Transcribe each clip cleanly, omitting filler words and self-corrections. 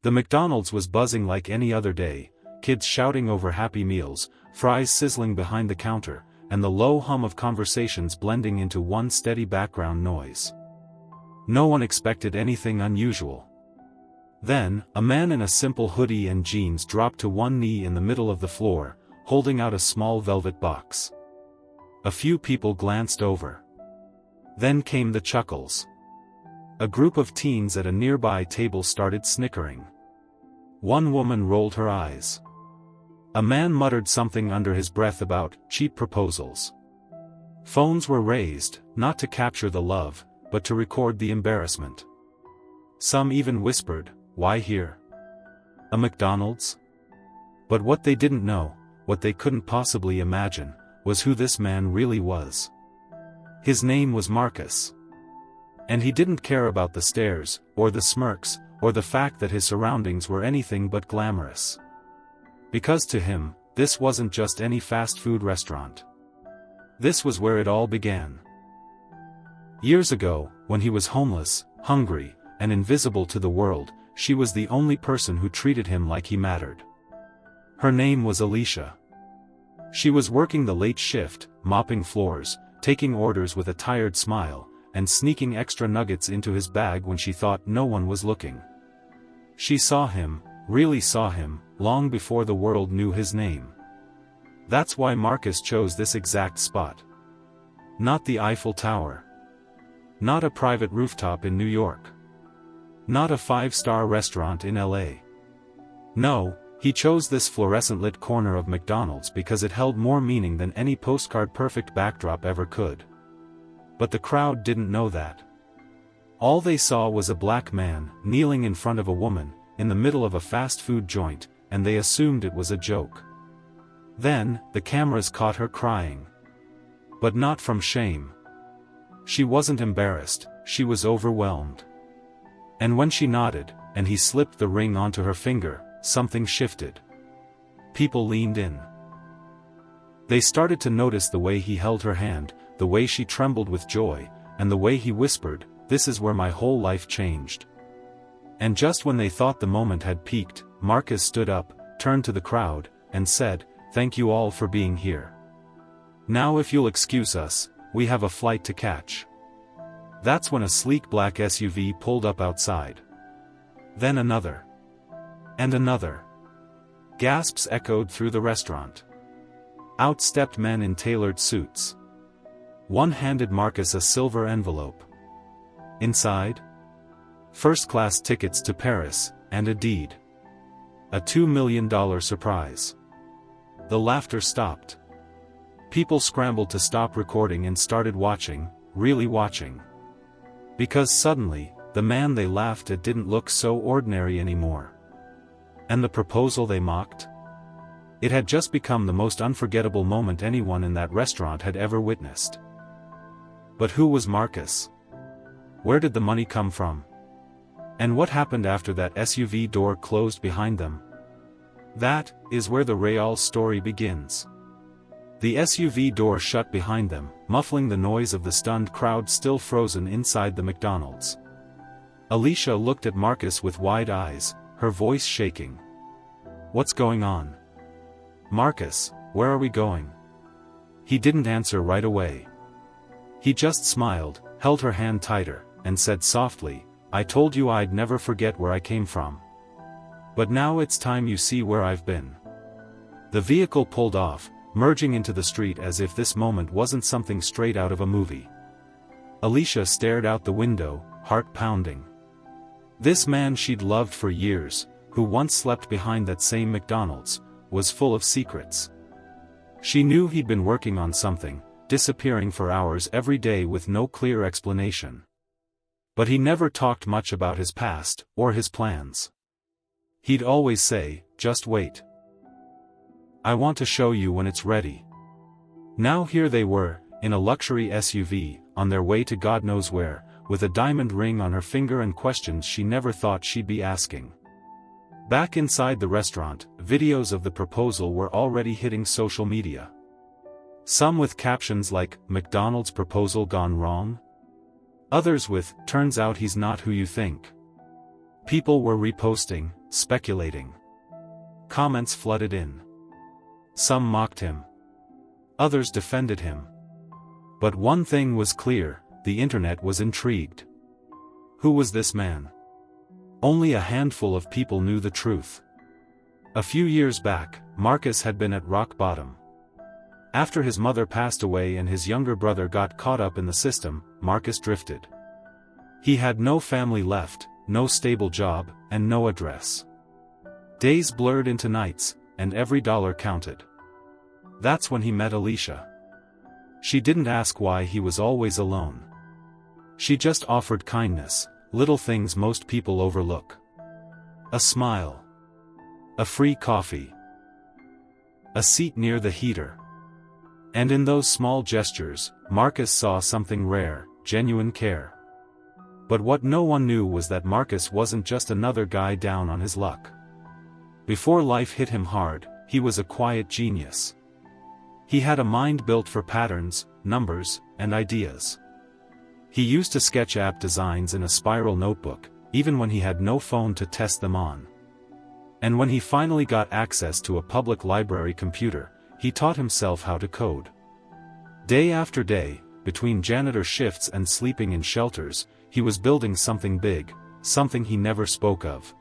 The McDonald's was buzzing like any other day, kids shouting over Happy Meals, fries sizzling behind the counter, and the low hum of conversations blending into one steady background noise. No one expected anything unusual. Then, a man in a simple hoodie and jeans dropped to one knee in the middle of the floor, holding out a small velvet box. A few people glanced over. Then came the chuckles. A group of teens at a nearby table started snickering. One woman rolled her eyes. A man muttered something under his breath about cheap proposals. Phones were raised, not to capture the love, but to record the embarrassment. Some even whispered, "Why here? A McDonald's?" But what they didn't know, what they couldn't possibly imagine, was who this man really was. His name was Marcus. And he didn't care about the stares, or the smirks, or the fact that his surroundings were anything but glamorous. Because to him, this wasn't just any fast food restaurant. This was where it all began. Years ago, when he was homeless, hungry, and invisible to the world, she was the only person who treated him like he mattered. Her name was Alicia. She was working the late shift, mopping floors, taking orders with a tired smile, and sneaking extra nuggets into his bag when she thought no one was looking. She saw him, really saw him, long before the world knew his name. That's why Marcus chose this exact spot. Not the Eiffel Tower. Not a private rooftop in New York. Not a five-star restaurant in LA. No, he chose this fluorescent-lit corner of McDonald's because it held more meaning than any postcard-perfect backdrop ever could. But the crowd didn't know that. All they saw was a black man, kneeling in front of a woman, in the middle of a fast food joint, and they assumed it was a joke. Then, the cameras caught her crying. But not from shame. She wasn't embarrassed, she was overwhelmed. And when she nodded, and he slipped the ring onto her finger, something shifted. People leaned in. They started to notice the way he held her hand, the way she trembled with joy, and the way he whispered, "This is where my whole life changed." And just when they thought the moment had peaked, Marcus stood up, turned to the crowd, and said, "Thank you all for being here. Now if you'll excuse us, we have a flight to catch." That's when a sleek black SUV pulled up outside. Then another. And another. Gasps echoed through the restaurant. Out stepped men in tailored suits. One handed Marcus a silver envelope. Inside? First-class tickets to Paris, and a deed. A $2 million surprise. The laughter stopped. People scrambled to stop recording and started watching, really watching. Because suddenly, the man they laughed at didn't look so ordinary anymore. And the proposal they mocked? It had just become the most unforgettable moment anyone in that restaurant had ever witnessed. But who was Marcus? Where did the money come from? And what happened after that SUV door closed behind them? That is where the real story begins. The SUV door shut behind them, muffling the noise of the stunned crowd still frozen inside the McDonald's. Alicia looked at Marcus with wide eyes, her voice shaking. "What's going on? Marcus, where are we going?" He didn't answer right away. He just smiled, held her hand tighter, and said softly, "I told you I'd never forget where I came from. But now it's time you see where I've been." The vehicle pulled off, merging into the street as if this moment wasn't something straight out of a movie. Alicia stared out the window, heart pounding. This man she'd loved for years, who once slept behind that same McDonald's, was full of secrets. She knew he'd been working on something, disappearing for hours every day with no clear explanation. But he never talked much about his past, or his plans. He'd always say, "Just wait. I want to show you when it's ready." Now here they were, in a luxury SUV, on their way to God knows where, with a diamond ring on her finger and questions she never thought she'd be asking. Back inside the restaurant, videos of the proposal were already hitting social media. Some with captions like, "McDonald's proposal gone wrong?" Others with, "Turns out he's not who you think." People were reposting, speculating. Comments flooded in. Some mocked him. Others defended him. But one thing was clear, the internet was intrigued. Who was this man? Only a handful of people knew the truth. A few years back, Marcus had been at rock bottom. After his mother passed away and his younger brother got caught up in the system, Marcus drifted. He had no family left, no stable job, and no address. Days blurred into nights, and every dollar counted. That's when he met Alicia. She didn't ask why he was always alone. She just offered kindness, little things most people overlook. A smile. A free coffee. A seat near the heater. And in those small gestures, Marcus saw something rare, genuine care. But what no one knew was that Marcus wasn't just another guy down on his luck. Before life hit him hard, he was a quiet genius. He had a mind built for patterns, numbers, and ideas. He used to sketch app designs in a spiral notebook, even when he had no phone to test them on. And when he finally got access to a public library computer, he taught himself how to code. Day after day, between janitor shifts and sleeping in shelters, he was building something big, something he never spoke of.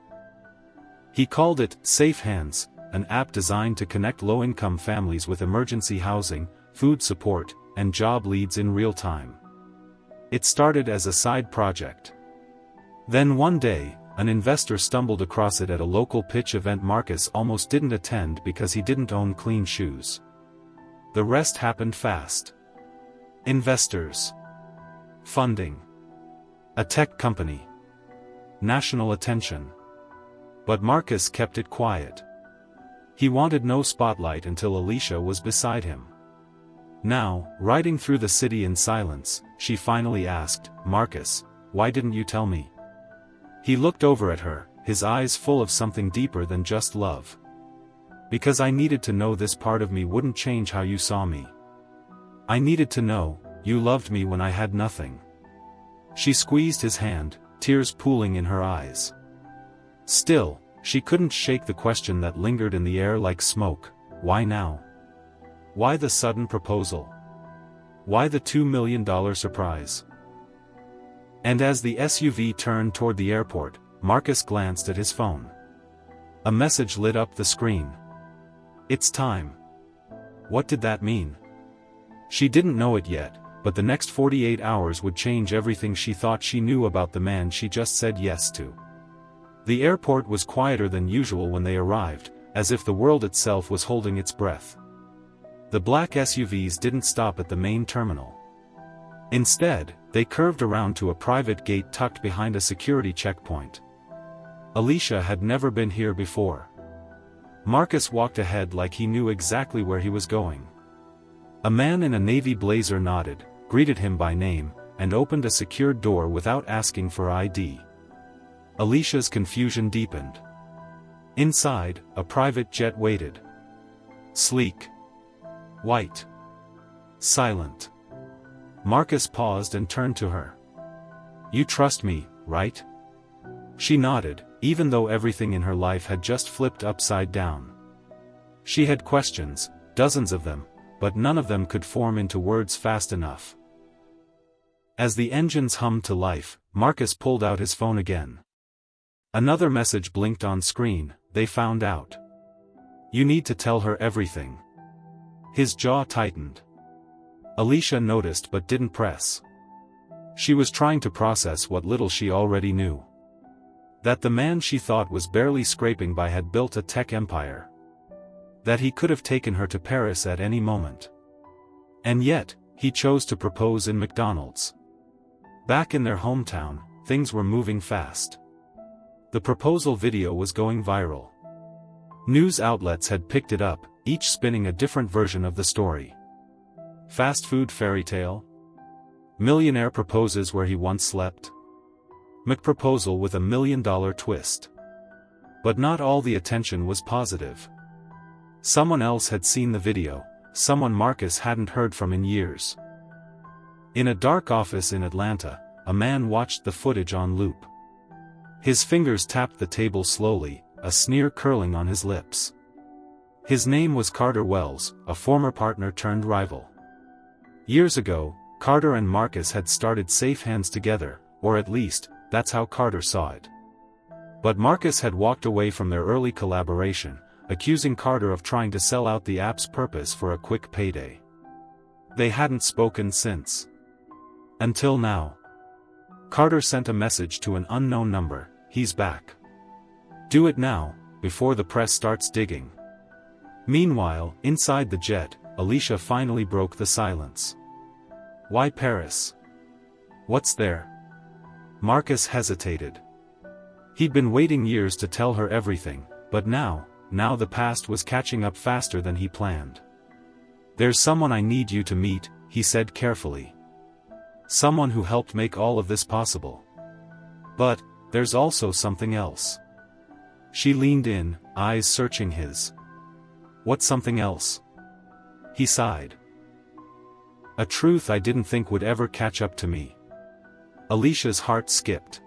He called it Safe Hands, an app designed to connect low-income families with emergency housing, food support, and job leads in real time. It started as a side project. Then one day, an investor stumbled across it at a local pitch event Marcus almost didn't attend because he didn't own clean shoes. The rest happened fast. Investors. Funding. A tech company. National attention. But Marcus kept it quiet. He wanted no spotlight until Alicia was beside him. Now, riding through the city in silence, she finally asked, "Marcus, why didn't you tell me?" He looked over at her, his eyes full of something deeper than just love. "Because I needed to know this part of me wouldn't change how you saw me. I needed to know, you loved me when I had nothing." She squeezed his hand, tears pooling in her eyes. Still, she couldn't shake the question that lingered in the air like smoke: why now? Why the sudden proposal? Why the $2 million surprise? And as the SUV turned toward the airport, Marcus glanced at his phone. A message lit up the screen. "It's time." What did that mean? She didn't know it yet, but the next 48 hours would change everything she thought she knew about the man she just said yes to. The airport was quieter than usual when they arrived, as if the world itself was holding its breath. The black SUVs didn't stop at the main terminal. Instead, they curved around to a private gate tucked behind a security checkpoint. Alicia had never been here before. Marcus walked ahead like he knew exactly where he was going. A man in a navy blazer nodded, greeted him by name, and opened a secured door without asking for ID. Alicia's confusion deepened. Inside, a private jet waited. Sleek. White. Silent. Marcus paused and turned to her. "You trust me, right?" She nodded, even though everything in her life had just flipped upside down. She had questions, dozens of them, but none of them could form into words fast enough. As the engines hummed to life, Marcus pulled out his phone again. Another message blinked on screen: "They found out. You need to tell her everything." His jaw tightened. Alicia noticed but didn't press. She was trying to process what little she already knew. That the man she thought was barely scraping by had built a tech empire. That he could have taken her to Paris at any moment. And yet, he chose to propose in McDonald's. Back in their hometown, things were moving fast. The proposal video was going viral. News outlets had picked it up, each spinning a different version of the story. Fast food fairy tale? Millionaire proposes where he once slept? McProposal with $1 million twist. But not all the attention was positive. Someone else had seen the video, someone Marcus hadn't heard from in years. In a dark office in Atlanta, a man watched the footage on loop. His fingers tapped the table slowly, a sneer curling on his lips. His name was Carter Wells, a former partner turned rival. Years ago, Carter and Marcus had started Safe Hands together, or at least, that's how Carter saw it. But Marcus had walked away from their early collaboration, accusing Carter of trying to sell out the app's purpose for a quick payday. They hadn't spoken since. Until now. Carter sent a message to an unknown number: "He's back. Do it now, before the press starts digging." Meanwhile, inside the jet, Alicia finally broke the silence. "Why Paris? What's there?" Marcus hesitated. He'd been waiting years to tell her everything, but now the past was catching up faster than he planned. "There's someone I need you to meet," he said carefully. "Someone who helped make all of this possible. But there's also something else." She leaned in, eyes searching his. "What's something else?" He sighed. "A truth I didn't think would ever catch up to me." Alicia's heart skipped.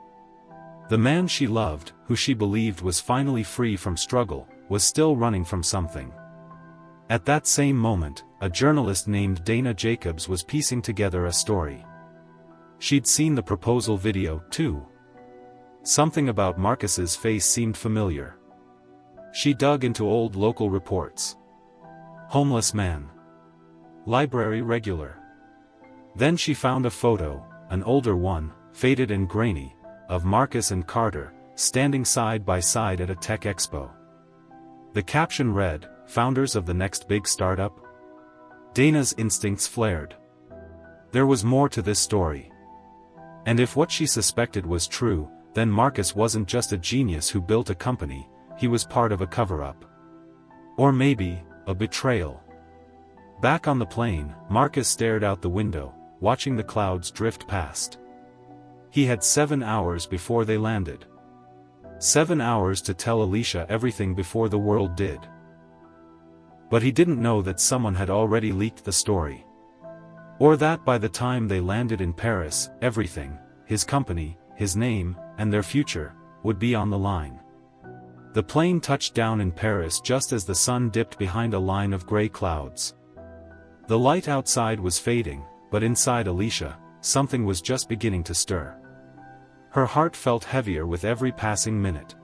The man she loved, who she believed was finally free from struggle, was still running from something. At that same moment, a journalist named Dana Jacobs was piecing together a story. She'd seen the proposal video, too. Something about Marcus's face seemed familiar. She dug into old local reports. Homeless man. Library regular. Then she found a photo, an older one, faded and grainy, of Marcus and Carter, standing side by side at a tech expo. The caption read, "Founders of the next big startup?" Dana's instincts flared. There was more to this story. And if what she suspected was true, then Marcus wasn't just a genius who built a company, he was part of a cover-up. Or maybe, a betrayal. Back on the plane, Marcus stared out the window, watching the clouds drift past. He had 7 hours before they landed. 7 hours to tell Alicia everything before the world did. But he didn't know that someone had already leaked the story. Or that by the time they landed in Paris, everything, his company, his name, and their future, would be on the line. The plane touched down in Paris just as the sun dipped behind a line of gray clouds. The light outside was fading, but inside Alicia, something was just beginning to stir. Her heart felt heavier with every passing minute.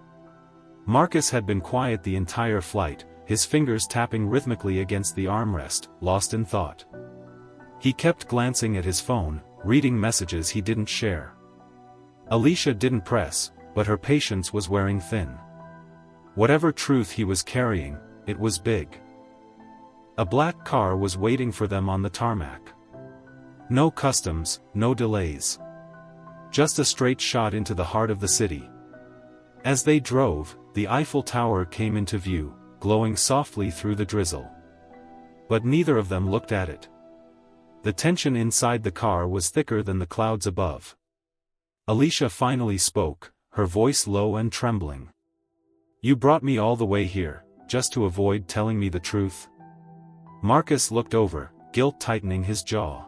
Marcus had been quiet the entire flight, his fingers tapping rhythmically against the armrest, lost in thought. He kept glancing at his phone, reading messages he didn't share. Alicia didn't press, but her patience was wearing thin. Whatever truth he was carrying, it was big. A black car was waiting for them on the tarmac. No customs, no delays. Just a straight shot into the heart of the city. As they drove, the Eiffel Tower came into view, glowing softly through the drizzle. But neither of them looked at it. The tension inside the car was thicker than the clouds above. Alicia finally spoke, her voice low and trembling. "You brought me all the way here, just to avoid telling me the truth?" Marcus looked over, guilt tightening his jaw.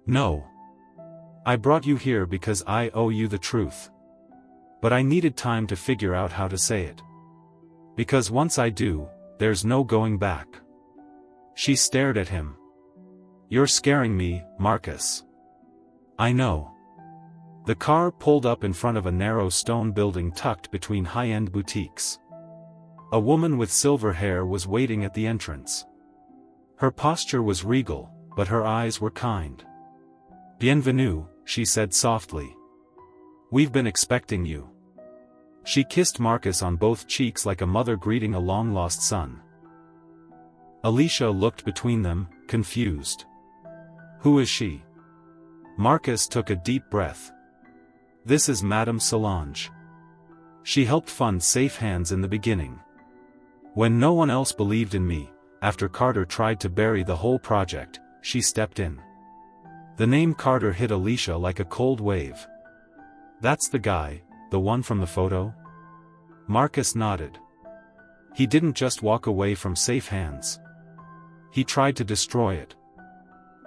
"No. I brought you here because I owe you the truth. But I needed time to figure out how to say it. Because once I do, there's no going back." She stared at him. "You're scaring me, Marcus." "I know." The car pulled up in front of a narrow stone building tucked between high-end boutiques. A woman with silver hair was waiting at the entrance. Her posture was regal, but her eyes were kind. "Bienvenue," she said softly. "We've been expecting you." She kissed Marcus on both cheeks like a mother greeting a long-lost son. Alicia looked between them, confused. "Who is she?" Marcus took a deep breath. "This is Madame Solange. She helped fund Safe Hands in the beginning. When no one else believed in me, after Carter tried to bury the whole project, she stepped in." The name Carter hit Alicia like a cold wave. "That's the guy, the one from the photo?" Marcus nodded. "He didn't just walk away from Safe Hands. He tried to destroy it.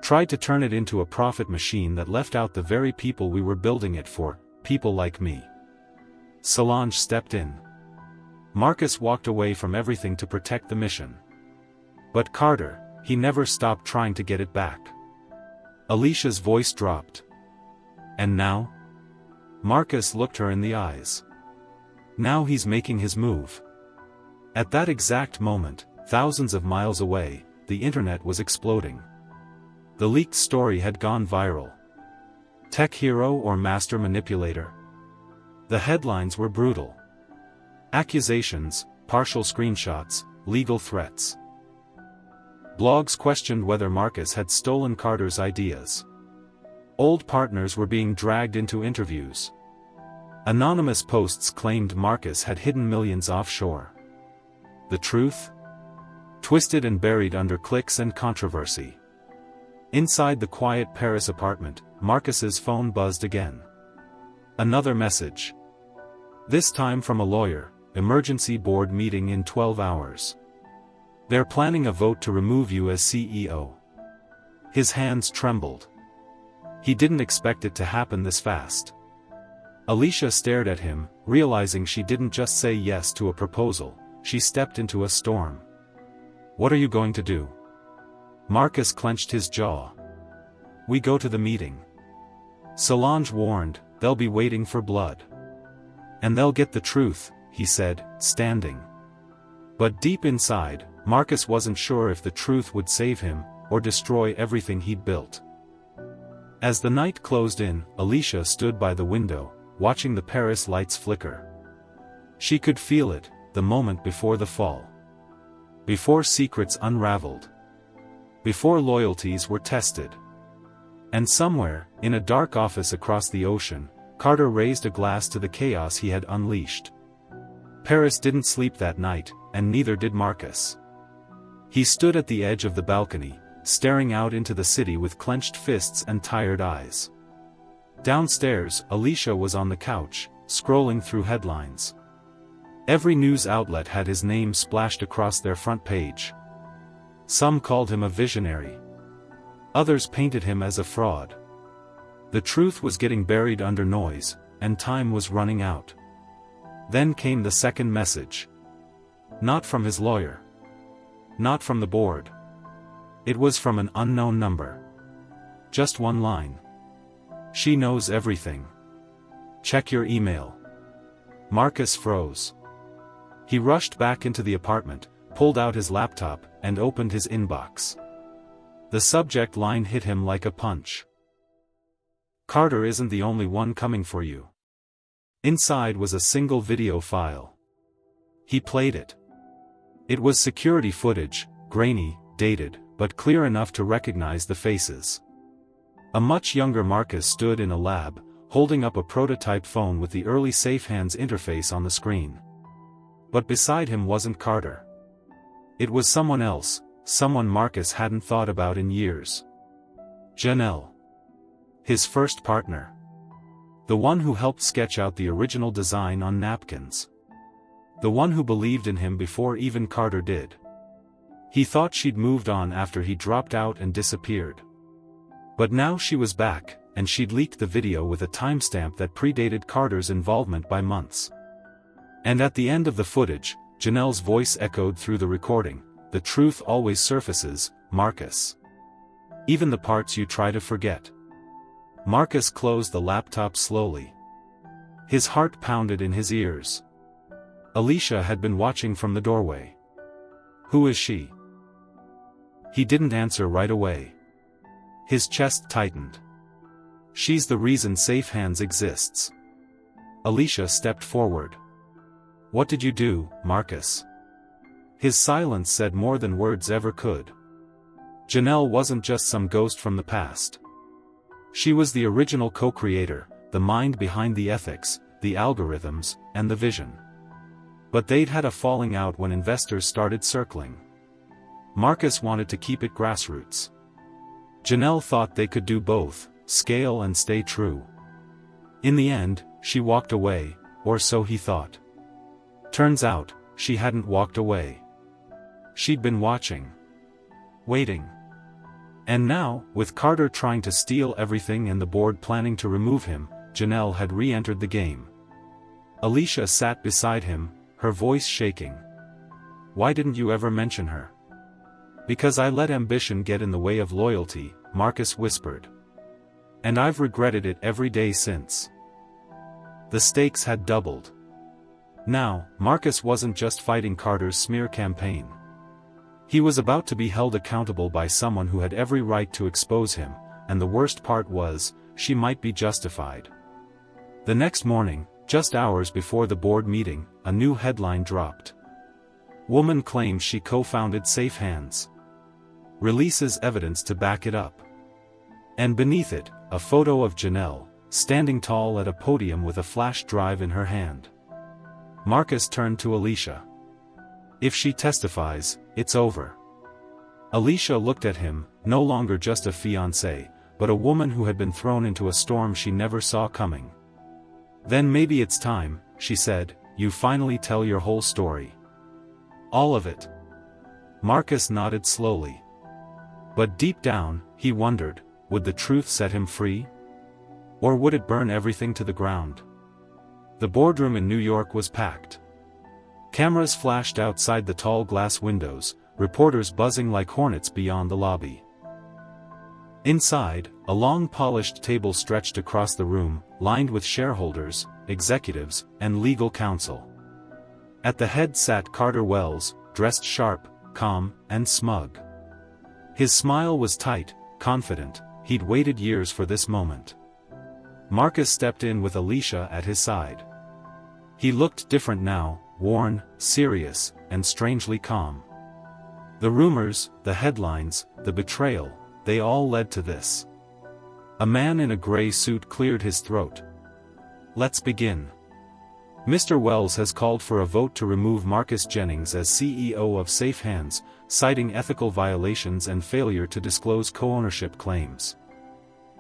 Tried to turn it into a profit machine that left out the very people we were building it for, people like me." Solange stepped in. Marcus walked away from everything to protect the mission. But Carter, he never stopped trying to get it back. Alicia's voice dropped. And now? Marcus looked her in the eyes. Now he's making his move. At that exact moment, thousands of miles away, the internet was exploding. The leaked story had gone viral. Tech hero or master manipulator? The headlines were brutal. Accusations, partial screenshots, legal threats. Blogs questioned whether Marcus had stolen Carter's ideas. Old partners were being dragged into interviews. Anonymous posts claimed Marcus had hidden millions offshore. The truth? Twisted and buried under clicks and controversy. Inside the quiet Paris apartment, Marcus's phone buzzed again. Another message. This time from a lawyer, emergency board meeting in 12 hours. They're planning a vote to remove you as CEO. His hands trembled. He didn't expect it to happen this fast. Alicia stared at him, realizing she didn't just say yes to a proposal, she stepped into a storm. What are you going to do? Marcus clenched his jaw. We go to the meeting. Solange warned, they'll be waiting for blood. And they'll get the truth, he said, standing. But deep inside, Marcus wasn't sure if the truth would save him, or destroy everything he'd built. As the night closed in, Alicia stood by the window, watching the Paris lights flicker. She could feel it, the moment before the fall. Before secrets unraveled. Before loyalties were tested. And somewhere, in a dark office across the ocean, Carter raised a glass to the chaos he had unleashed. Paris didn't sleep that night, and neither did Marcus. He stood at the edge of the balcony, staring out into the city with clenched fists and tired eyes. Downstairs, Alicia was on the couch, scrolling through headlines. Every news outlet had his name splashed across their front page. Some called him a visionary. Others painted him as a fraud. The truth was getting buried under noise, and time was running out. Then came the second message. Not from his lawyer. Not from the board. It was from an unknown number. Just one line. She knows everything. Check your email. Marcus froze. He rushed back into the apartment, pulled out his laptop, and opened his inbox. The subject line hit him like a punch. Carter isn't the only one coming for you. Inside was a single video file. He played it. It was security footage, grainy, dated, but clear enough to recognize the faces. A much younger Marcus stood in a lab, holding up a prototype phone with the early SafeHands interface on the screen. But beside him wasn't Carter. It was someone else, someone Marcus hadn't thought about in years. Janelle. His first partner. The one who helped sketch out the original design on napkins. The one who believed in him before even Carter did. He thought she'd moved on after he dropped out and disappeared. But now she was back, and she'd leaked the video with a timestamp that predated Carter's involvement by months. And at the end of the footage, Janelle's voice echoed through the recording, "The truth always surfaces, Marcus. Even the parts you try to forget." Marcus closed the laptop slowly. His heart pounded in his ears. Alicia had been watching from the doorway. Who is she? He didn't answer right away. His chest tightened. She's the reason SafeHands exists. Alicia stepped forward. What did you do, Marcus? His silence said more than words ever could. Janelle wasn't just some ghost from the past. She was the original co-creator, the mind behind the ethics, the algorithms, and the vision. But they'd had a falling out when investors started circling. Marcus wanted to keep it grassroots. Janelle thought they could do both, scale and stay true. In the end, she walked away, or so he thought. Turns out, she hadn't walked away. She'd been watching. Waiting. And now, with Carter trying to steal everything and the board planning to remove him, Janelle had re-entered the game. Alicia sat beside him, her voice shaking. "Why didn't you ever mention her?" "Because I let ambition get in the way of loyalty," Marcus whispered. "And I've regretted it every day since." The stakes had doubled. Now, Marcus wasn't just fighting Carter's smear campaign. He was about to be held accountable by someone who had every right to expose him, and the worst part was, she might be justified. The next morning, just hours before the board meeting, a new headline dropped. Woman claims she co-founded Safe Hands. Releases evidence to back it up. And beneath it, a photo of Janelle, standing tall at a podium with a flash drive in her hand. Marcus turned to Alicia. "If she testifies, it's over." Alicia looked at him, no longer just a fiancée, but a woman who had been thrown into a storm she never saw coming. "Then maybe it's time," she said, "you finally tell your whole story." "All of it." Marcus nodded slowly. But deep down, he wondered, would the truth set him free? Or would it burn everything to the ground? The boardroom in New York was packed. Cameras flashed outside the tall glass windows, reporters buzzing like hornets beyond the lobby. Inside, a long polished table stretched across the room, lined with shareholders, executives, and legal counsel. At the head sat Carter Wells, dressed sharp, calm, and smug. His smile was tight, confident, he'd waited years for this moment. Marcus stepped in with Alicia at his side. He looked different now, worn, serious, and strangely calm. The rumors, the headlines, the betrayal, they all led to this. A man in a gray suit cleared his throat. "Let's begin. Mr. Wells has called for a vote to remove Marcus Jennings as CEO of Safe Hands, citing ethical violations and failure to disclose co-ownership claims.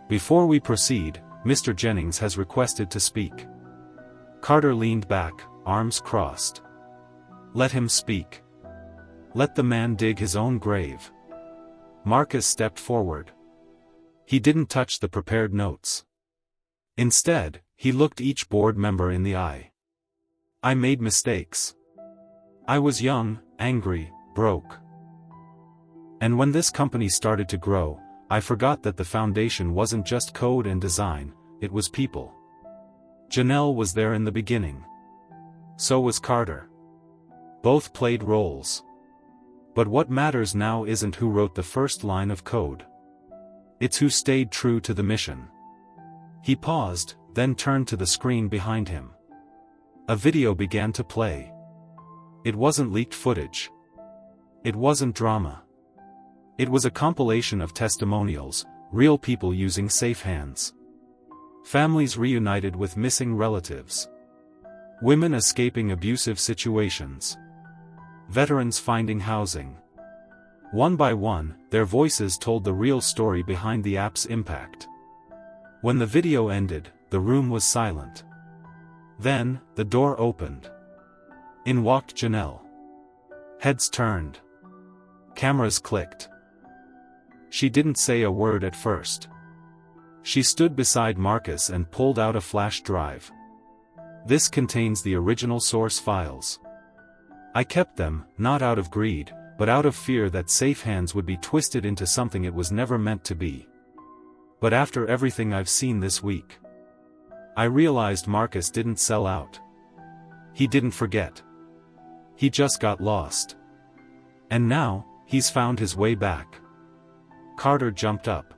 Before we proceed, Mr. Jennings has requested to speak." Carter leaned back, arms crossed. "Let him speak. Let the man dig his own grave." Marcus stepped forward. He didn't touch the prepared notes. Instead, he looked each board member in the eye. "I made mistakes. I was young, angry, broke. And when this company started to grow, I forgot that the foundation wasn't just code and design, it was people. Janelle was there in the beginning. So was Carter. Both played roles. But what matters now isn't who wrote the first line of code. It's who stayed true to the mission." He paused, then turned to the screen behind him. A video began to play. It wasn't leaked footage. It wasn't drama. It was a compilation of testimonials, real people using Safe Hands. Families reunited with missing relatives. Women escaping abusive situations. Veterans finding housing. One by one, their voices told the real story behind the app's impact. When the video ended, the room was silent. Then, the door opened. In walked Janelle. Heads turned. Cameras clicked. She didn't say a word at first. She stood beside Marcus and pulled out a flash drive. "This contains the original source files. I kept them, not out of greed, but out of fear that Safe Hands would be twisted into something it was never meant to be. But after everything I've seen this week, I realized Marcus didn't sell out. He didn't forget. He just got lost. And now, he's found his way back." Carter jumped up.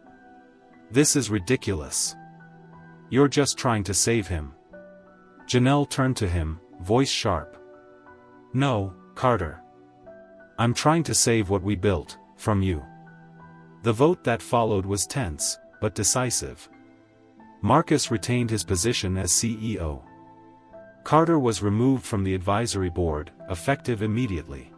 "This is ridiculous. You're just trying to save him." Janelle turned to him, voice sharp. "No, Carter. I'm trying to save what we built, from you." The vote that followed was tense, but decisive. Marcus retained his position as CEO. Carter was removed from the advisory board, effective immediately.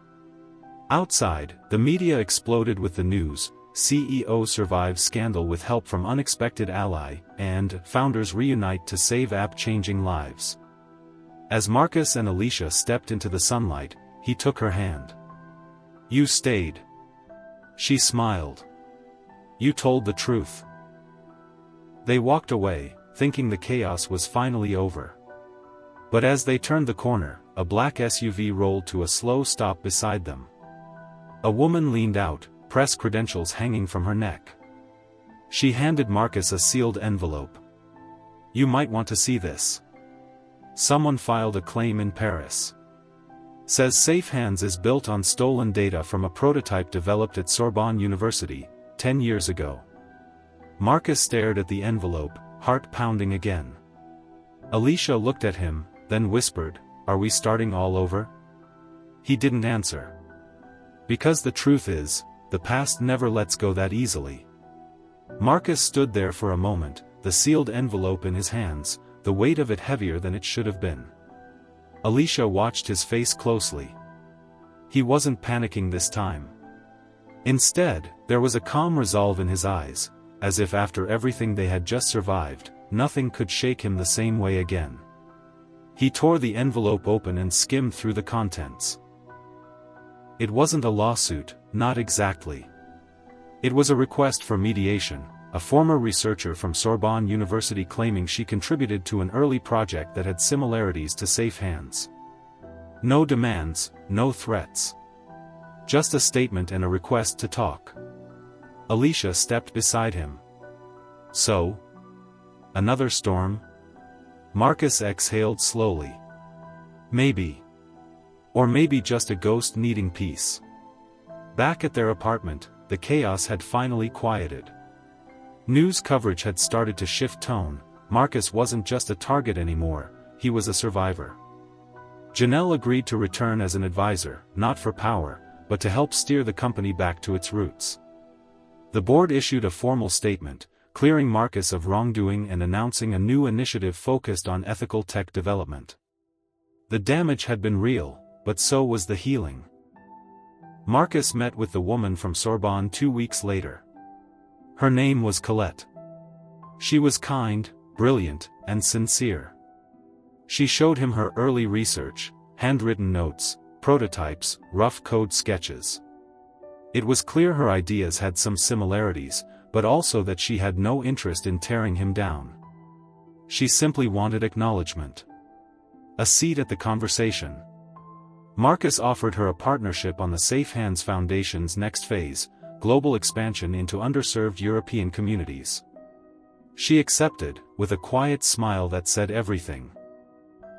Outside, the media exploded with the news: CEO survives scandal with help from unexpected ally, and founders reunite to save app changing lives. As Marcus and Alicia stepped into the sunlight, he took her hand. "You stayed." She smiled. "You told the truth." They walked away, thinking the chaos was finally over. But as they turned the corner, a black SUV rolled to a slow stop beside them. A woman leaned out, press credentials hanging from her neck. She handed Marcus a sealed envelope. "You might want to see this. Someone filed a claim in Paris. Says Safe Hands is built on stolen data from a prototype developed at Sorbonne University, 10 years ago." Marcus stared at the envelope, heart pounding again. Alicia looked at him, then whispered, "Are we starting all over?" He didn't answer. Because the truth is, the past never lets go that easily. Marcus stood there for a moment, the sealed envelope in his hands, the weight of it heavier than it should have been. Alicia watched his face closely. He wasn't panicking this time. Instead, there was a calm resolve in his eyes, as if after everything they had just survived, nothing could shake him the same way again. He tore the envelope open and skimmed through the contents. It wasn't a lawsuit, not exactly. It was a request for mediation, a former researcher from Sorbonne University claiming she contributed to an early project that had similarities to Safe Hands. No demands, no threats. Just a statement and a request to talk. Alicia stepped beside him. "So? Another storm?" Marcus exhaled slowly. "Maybe. Or maybe just a ghost needing peace." Back at their apartment, the chaos had finally quieted. News coverage had started to shift tone. Marcus wasn't just a target anymore, he was a survivor. Janelle agreed to return as an advisor, not for power, but to help steer the company back to its roots. The board issued a formal statement, clearing Marcus of wrongdoing and announcing a new initiative focused on ethical tech development. The damage had been real, but so was the healing. Marcus met with the woman from Sorbonne 2 weeks later. Her name was Colette. She was kind, brilliant, and sincere. She showed him her early research, handwritten notes, prototypes, rough code sketches. It was clear her ideas had some similarities, but also that she had no interest in tearing him down. She simply wanted acknowledgement. A seat at the conversation. Marcus offered her a partnership on the Safe Hands Foundation's next phase, global expansion into underserved European communities. She accepted, with a quiet smile that said everything.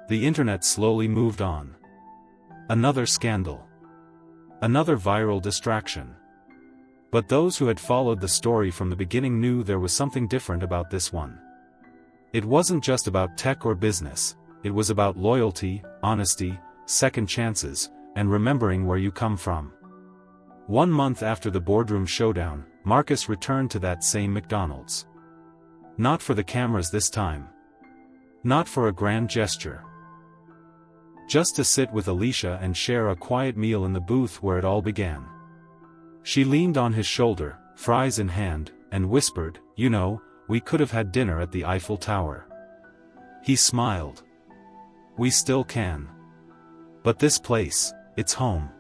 The internet slowly moved on. Another scandal. Another viral distraction. But those who had followed the story from the beginning knew there was something different about this one. It wasn't just about tech or business, it was about loyalty, honesty, second chances, and remembering where you come from. 1 month after the boardroom showdown, Marcus returned to that same McDonald's. Not for the cameras this time. Not for a grand gesture. Just to sit with Alicia and share a quiet meal in the booth where it all began. She leaned on his shoulder, fries in hand, and whispered, "You know, we could have had dinner at the Eiffel Tower." He smiled. "We still can. But this place, it's home."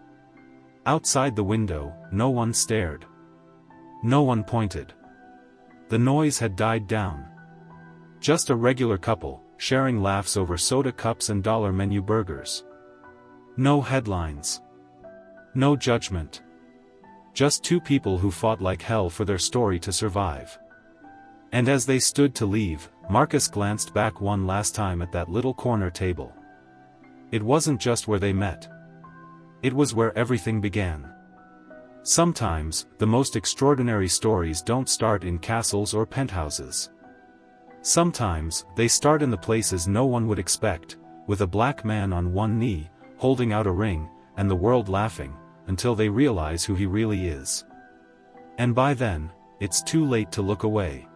Outside the window, no one stared. No one pointed. The noise had died down. Just a regular couple, sharing laughs over soda cups and dollar menu burgers. No headlines. No judgment. Just two people who fought like hell for their story to survive. And as they stood to leave, Marcus glanced back one last time at that little corner table. It wasn't just where they met. It was where everything began. Sometimes, the most extraordinary stories don't start in castles or penthouses. Sometimes, they start in the places no one would expect, with a black man on one knee, holding out a ring, and the world laughing, until they realize who he really is. And by then, it's too late to look away.